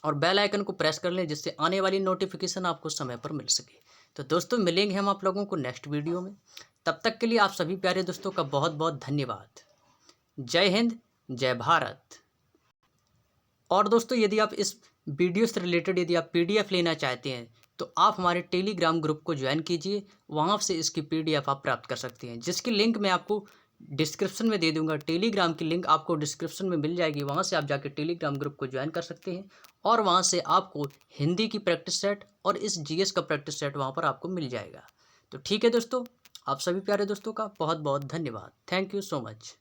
और बेल आइकन को प्रेस कर लें, जिससे आने वाली नोटिफिकेशन आपको समय पर मिल सके। तो दोस्तों मिलेंगे हम आप लोगों को नेक्स्ट वीडियो में। तब तक के लिए आप सभी प्यारे दोस्तों का बहुत बहुत धन्यवाद। जय हिंद, जय भारत। और दोस्तों यदि आप इस वीडियो से रिलेटेड यदि आप पीडीएफ लेना चाहते हैं तो आप हमारे टेलीग्राम ग्रुप को ज्वाइन कीजिए, वहाँ से इसकी पीडीएफ आप प्राप्त कर सकते हैं, जिसकी लिंक मैं आपको डिस्क्रिप्शन में दे दूंगा। टेलीग्राम की लिंक आपको डिस्क्रिप्शन में मिल जाएगी, वहाँ से आप जाकर टेलीग्राम ग्रुप को ज्वाइन कर सकते हैं और वहाँ से आपको हिंदी की प्रैक्टिस सेट और इस जीएस का प्रैक्टिस सेट वहाँ पर आपको मिल जाएगा। तो ठीक है दोस्तों, आप सभी प्यारे दोस्तों का बहुत बहुत धन्यवाद। Thank you so much.